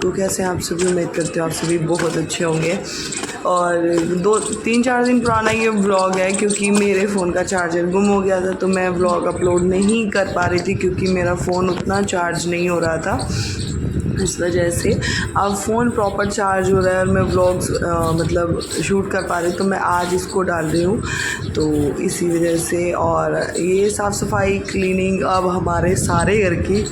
तो कैसे हैं आप सभी? उम्मीद करते हो आप सभी बहुत अच्छे होंगे। और 2-3-4 दिन पुराना ये व्लॉग है, क्योंकि मेरे फ़ोन का चार्जर गुम हो गया था, तो मैं व्लॉग अपलोड नहीं कर पा रही थी क्योंकि मेरा फ़ोन उतना चार्ज नहीं हो रहा था। इस वजह से अब फ़ोन प्रॉपर चार्ज हो रहा है और मैं व्लॉग्स मतलब शूट कर पा रही हूँ, तो मैं आज इसको डाल रही हूँ, तो इसी वजह से। और ये साफ़ सफाई क्लीनिंग अब हमारे सारे घर की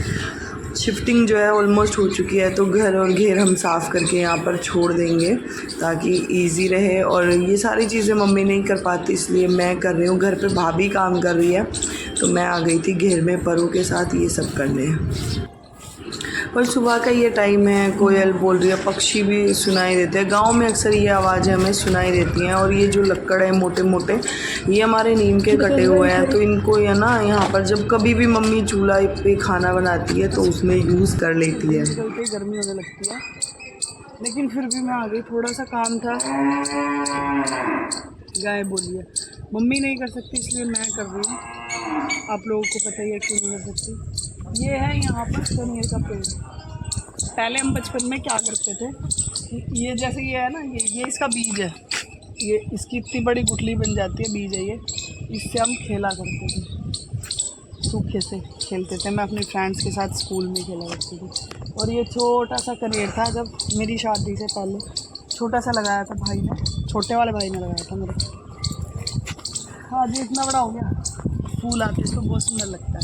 शिफ्टिंग जो है ऑलमोस्ट हो चुकी है, तो घर और घेर हम साफ़ करके यहाँ पर छोड़ देंगे ताकि इजी रहे। और ये सारी चीज़ें मम्मी नहीं कर पाती, इसलिए मैं कर रही हूँ। घर पे भाभी काम कर रही है, तो मैं आ गई थी घेर में परों के साथ ये सब करने। और सुबह का ये टाइम है, कोयल बोल रही है, पक्षी भी सुनाई देते हैं। गांव में अक्सर ये आवाज़ें हमें सुनाई देती हैं। और ये जो लक्कड़ है मोटे मोटे, ये हमारे नीम के कटे हुए हैं, तो इनको है ना यहाँ पर जब कभी भी मम्मी चूल्हा पे खाना बनाती है तो उसमें यूज़ कर लेती है। गर्मी होने लगती है, लेकिन फिर भी मैं आ गई, थोड़ा सा काम था। गाय बोली है मम्मी नहीं कर सकती, इसलिए मैं कर रही हूँ। आप लोगों को पता ही है क्यों नहीं कर सकती। ये है यहाँ पर कनेर का पेड़। पहले हम बचपन में क्या करते थे, ये जैसे ये है ना, ये इसका बीज है, ये इसकी इतनी बड़ी गुठली बन जाती है, बीज है ये, इससे हम खेला करते थे, सूखे से खेलते थे। मैं अपने फ्रेंड्स के साथ स्कूल में खेला करती थी। और ये छोटा सा कनेर था, जब मेरी शादी से पहले छोटा सा लगाया था भाई ने, छोटे वाले भाई ने लगाया था मेरे। आज ये इतना बड़ा हो गया, फूल आते तो बहुत सुंदर लगता है।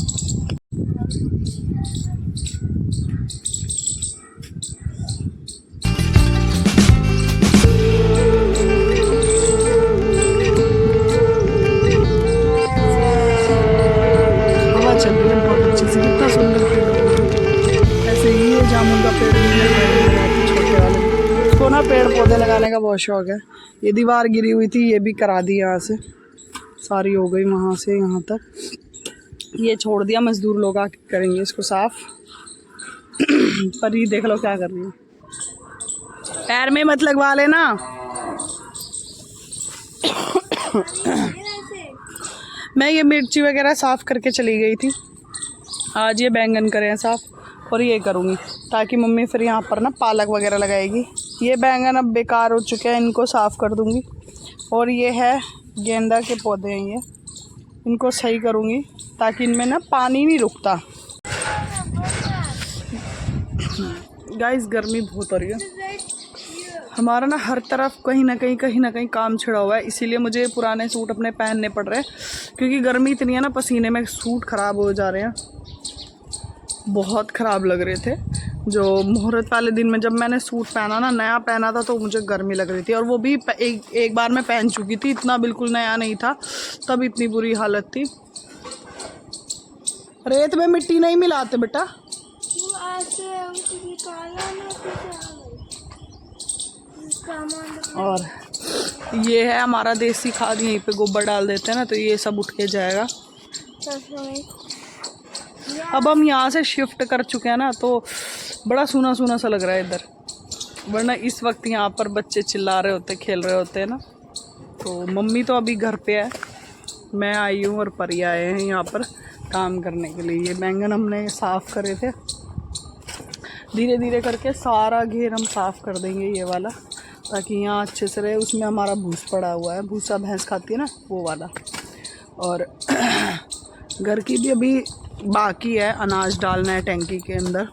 हवा चल रही है बहुत अच्छे से, कितना सुंदर पेड़ है। ऐसे ही ये जामुन का पेड़ भी लगाते छोटे वाले। इसको ना पेड़ पौधे लगाने का बहुत शौक है। ये दीवार गिरी हुई थी, ये भी करा दी, यहाँ से सारी हो गई, वहाँ से यहाँ तक ये छोड़ दिया। मजदूर लोग आके करेंगे इसको साफ। पर ये देख लो क्या कर रही है, पैर में मत लगवा लेना। मैं ये मिर्ची वगैरह साफ़ करके चली गई थी। आज ये बैंगन करें साफ़, और ये करूँगी ताकि मम्मी फिर यहाँ पर ना पालक वगैरह लगाएगी। ये बैंगन अब बेकार हो चुके हैं, इनको साफ़ कर दूँगी। और ये है गेंदा के पौधे हैं, ये इनको सही करूँगी ताकि इनमें ना पानी नहीं रुकता। गाइस गर्मी बहुत हो रही है हमारा ना, हर तरफ कहीं ना कहीं काम छिड़ा हुआ है, इसीलिए मुझे पुराने सूट अपने पहनने पड़ रहे हैं, क्योंकि गर्मी इतनी है ना, पसीने में सूट ख़राब हो जा रहे हैं। बहुत ख़राब लग रहे थे। जो मुहूर्त वाले दिन में जब मैंने सूट पहना ना, नया पहना था, तो मुझे गर्मी लग रही थी। और वो भी एक बार मैं पहन चुकी थी, इतना बिल्कुल नया नहीं था, तब इतनी बुरी हालत थी। रेत में मिट्टी नहीं मिलाते बेटा। और ये है हमारा देसी खाद, यहीं पे गोबर डाल देते हैं ना, तो ये सब उठ के जाएगा। अब हम यहाँ से शिफ्ट कर चुके हैं ना, तो बड़ा सूना सूना सा लग रहा है इधर। वरना इस वक्त यहाँ पर बच्चे चिल्ला रहे होते, खेल रहे होते हैं ना। तो मम्मी तो अभी घर पे है, मैं आई हूँ और परी आए हैं यहाँ पर काम करने के लिए। ये बैंगन हमने साफ़ करे थे, धीरे धीरे करके सारा घेर हम साफ़ कर देंगे ये वाला, ताकि यहाँ अच्छे से रहे। उसमें हमारा भूस पड़ा हुआ है, भूसा भैंस खाती है ना, वो वाला। और घर की भी अभी बाकी है, अनाज डालना है टैंकी के अंदर।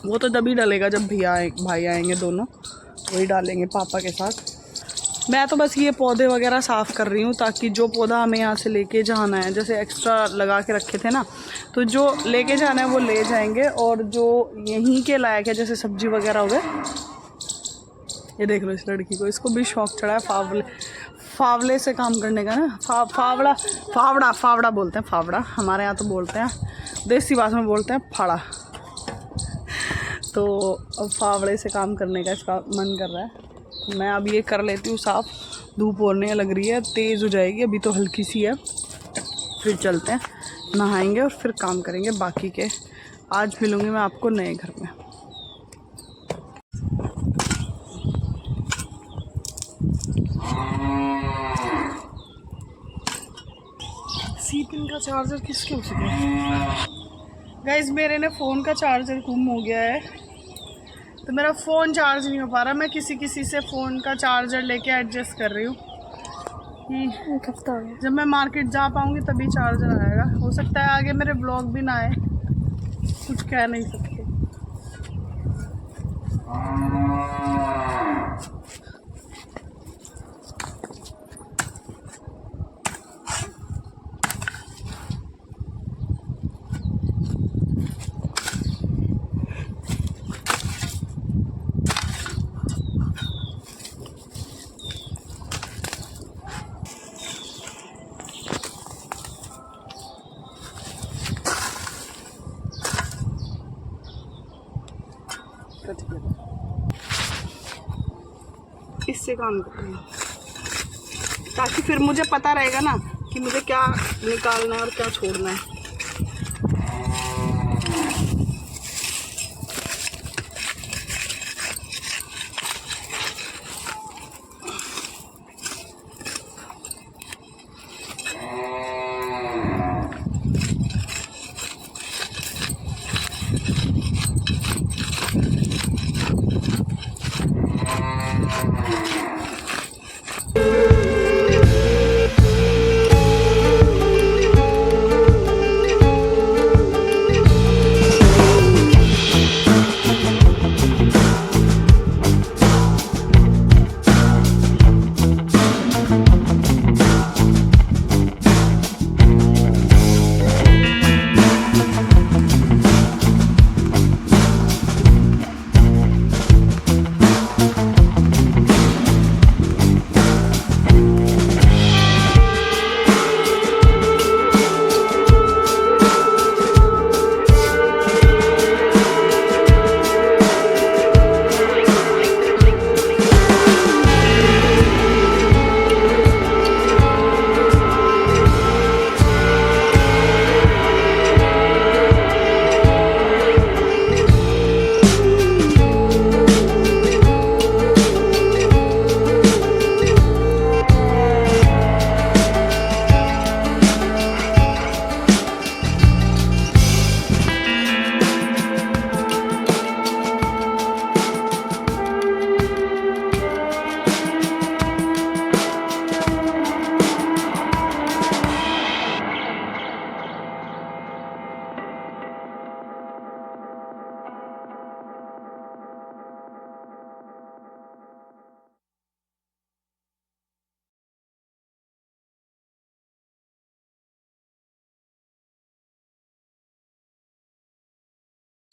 वो तो तभी डलेगा जब भाई आएंगे दोनों, वही डालेंगे पापा के साथ। मैं तो बस ये पौधे वगैरह साफ़ कर रही हूँ, ताकि जो पौधा हमें यहाँ से लेके जाना है, जैसे एक्स्ट्रा लगा के रखे थे ना, तो जो लेके जाना है वो ले जाएंगे। और जो यहीं के लायक है, जैसे सब्जी वगैरह हो गए, ये देख लो इस लड़की को, इसको भी शौक चढ़ा है फावले से काम करने का ना। फावड़ा बोलते हैं, फावड़ा हमारे यहाँ तो बोलते हैं, देसी भाषा में बोलते हैं फाड़ा। तो अब फावड़े से काम करने का इसका मन कर रहा है, तो मैं अब ये कर लेती हूँ साफ़। धूप होने लग रही है, तेज़ हो जाएगी, अभी तो हल्की सी है। फिर चलते हैं, नहाएंगे और फिर काम करेंगे बाकी के। आज मिलूँगी मैं आपको नए घर में। C-पिन का चार्जर किसके हो चुका है? गाइस मेरे ने फ़ोन का चार्जर गुम हो गया है, तो मेरा फ़ोन चार्ज नहीं हो पा रहा, मैं किसी से फ़ोन का चार्जर लेके एडजस्ट कर रही हूँ कि जब मैं मार्केट जा पाऊँगी तभी चार्जर आएगा। हो सकता है आगे मेरे ब्लॉग भी ना आए, कुछ कह नहीं सकते। इससे काम करूँगी ताकि फिर मुझे पता रहेगा ना कि मुझे क्या निकालना है और क्या छोड़ना है।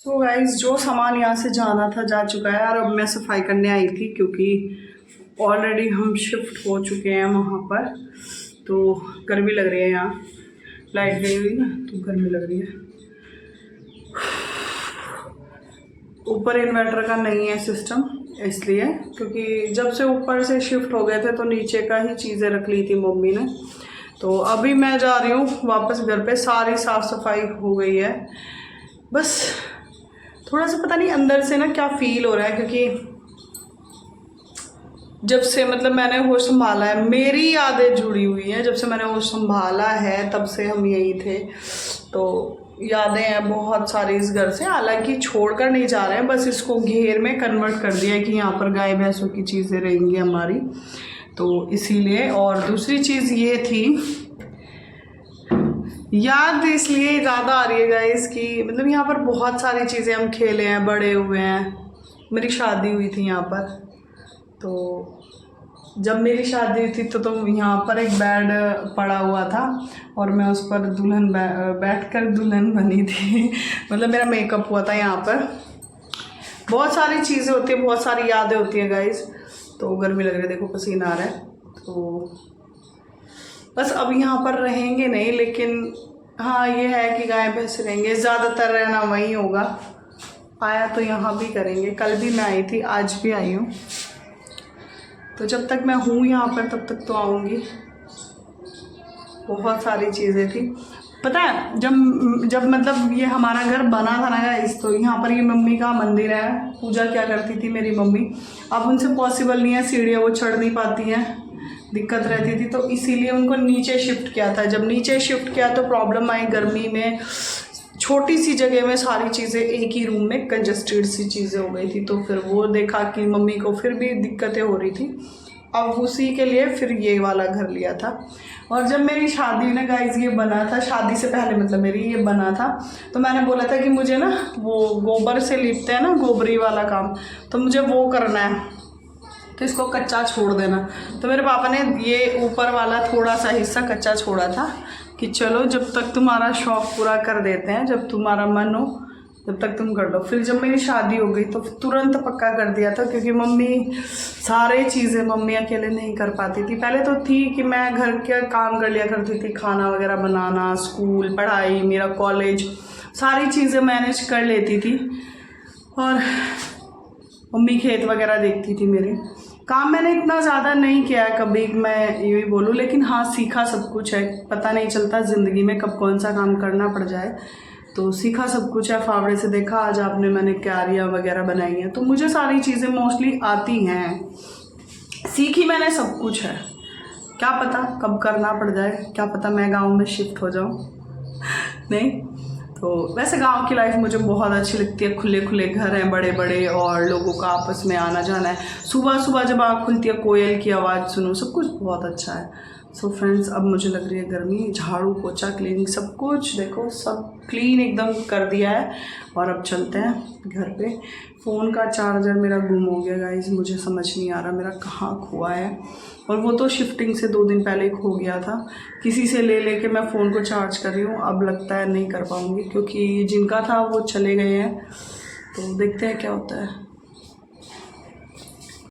सो गाइस, जो सामान यहाँ से जाना था जा चुका है और अब मैं सफाई करने आई थी क्योंकि ऑलरेडी हम शिफ्ट हो चुके हैं वहाँ पर। तो गर्मी लग रही है, यहाँ लाइट गई हुई ना तो गर्मी लग रही है। ऊपर इन्वर्टर का नहीं है सिस्टम, इसलिए क्योंकि जब से ऊपर से शिफ्ट हो गए थे तो नीचे का ही चीज़ें रख ली थी मम्मी ने। तो अभी मैं जा रही हूँ वापस घर पे, सारी साफ़ सफाई हो गई है। बस थोड़ा सा पता नहीं अंदर से ना क्या फील हो रहा है, क्योंकि जब से मतलब मैंने होश संभाला है, मेरी यादें जुड़ी हुई हैं। जब से मैंने होश संभाला है तब से हम यही थे, तो यादें हैं बहुत सारी इस घर से। हालांकि छोड़कर नहीं जा रहे हैं, बस इसको घेर में कन्वर्ट कर दिया है कि यहाँ पर गाय भैंसों की चीज़ें रहेंगी हमारी, तो इसीलिए। और दूसरी चीज़ ये थी, याद इसलिए ज़्यादा आ रही है गाइस कि मतलब यहाँ पर बहुत सारी चीज़ें हम खेले हैं, बड़े हुए हैं। मेरी शादी हुई थी यहाँ पर, तो जब मेरी शादी हुई थी तो यहाँ पर एक बेड पड़ा हुआ था और मैं उस पर दुल्हन बैठकर दुल्हन बनी थी। मतलब मेरा मेकअप हुआ था यहाँ पर। बहुत सारी चीज़ें होती हैं, बहुत सारी यादें होती हैं गाइस। तो गर्मी लग रही है, देखो पसीना आ रहा है। तो बस अब यहाँ पर रहेंगे नहीं, लेकिन हाँ ये है कि गाय भैंस रहेंगे, ज़्यादातर रहना वहीं होगा। आया तो यहाँ भी करेंगे, कल भी मैं आई थी, आज भी आई हूँ। तो जब तक मैं हूँ यहाँ पर तब तक तो आऊँगी। बहुत सारी चीज़ें थी, पता है जब मतलब ये हमारा घर बना था ना गाइस, तो यहाँ पर ये मम्मी का मंदिर है, पूजा क्या करती थी मेरी मम्मी। अब उनसे पॉसिबल नहीं है, सीढ़ियाँ वो चढ़ नहीं पाती हैं, दिक्कत रहती थी, तो इसीलिए उनको नीचे शिफ्ट किया था। जब नीचे शिफ्ट किया तो प्रॉब्लम आई, गर्मी में छोटी सी जगह में सारी चीज़ें, एक ही रूम में कंजस्टेड सी चीज़ें हो गई थी। तो फिर वो देखा कि मम्मी को फिर भी दिक्कतें हो रही थी, अब उसी के लिए फिर ये वाला घर लिया था। और जब मेरी शादी ना गाइस ये बना था, शादी से पहले मतलब मेरी ये बना था, तो मैंने बोला था कि मुझे ना वो गोबर से लिपते हैं ना, गोबरी वाला काम, तो मुझे वो करना है, तो इसको कच्चा छोड़ देना। तो मेरे पापा ने ये ऊपर वाला थोड़ा सा हिस्सा कच्चा छोड़ा था कि चलो जब तक तुम्हारा शौक़ पूरा कर देते हैं, जब तुम्हारा मन हो जब तक तुम कर लो। फिर जब मेरी शादी हो गई तो तुरंत पक्का कर दिया था, क्योंकि मम्मी सारे चीज़ें मम्मी अकेले नहीं कर पाती थी। पहले तो थी कि मैं घर के काम कर लिया करती थी, खाना वगैरह बनाना, स्कूल, पढ़ाई, मेरा कॉलेज, सारी चीज़ें मैनेज कर लेती थी, और मम्मी खेत वगैरह देखती थी मेरे। काम मैंने इतना ज़्यादा नहीं किया है कभी, मैं ये भी बोलूँ, लेकिन हाँ सीखा सब कुछ है। पता नहीं चलता ज़िंदगी में कब कौन सा काम करना पड़ जाए, तो सीखा सब कुछ है। फावड़े से देखा, आज आपने मैंने क्यारियाँ वगैरह बनाई हैं, तो मुझे सारी चीज़ें मोस्टली आती हैं, सीखी मैंने सब कुछ है। क्या पता कब करना पड़ जाए, क्या पता मैं गांव में शिफ्ट हो जाऊं नहीं तो वैसे गांव की लाइफ मुझे बहुत अच्छी लगती है। खुले खुले घर हैं बड़े बड़े, और लोगों का आपस में आना जाना है। सुबह सुबह जब आँख खुलती है कोयल की आवाज़ सुनो, सब कुछ बहुत अच्छा है। सो फ्रेंड्स, अब मुझे लग रही है गर्मी, झाड़ू पोछा क्लीनिंग सब कुछ देखो, सब क्लीन एकदम कर दिया है, और अब चलते हैं घर पे। फ़ोन का चार्जर मेरा गुम हो गया गाइस, मुझे समझ नहीं आ रहा मेरा कहाँ खोआ है, और वो तो शिफ्टिंग से 2 दिन पहले खो गया था। किसी से ले लेके मैं फ़ोन को चार्ज कर रही हूँ, अब लगता है नहीं कर पाऊँगी, क्योंकि जिनका था वो चले गए हैं। तो देखते हैं क्या होता है।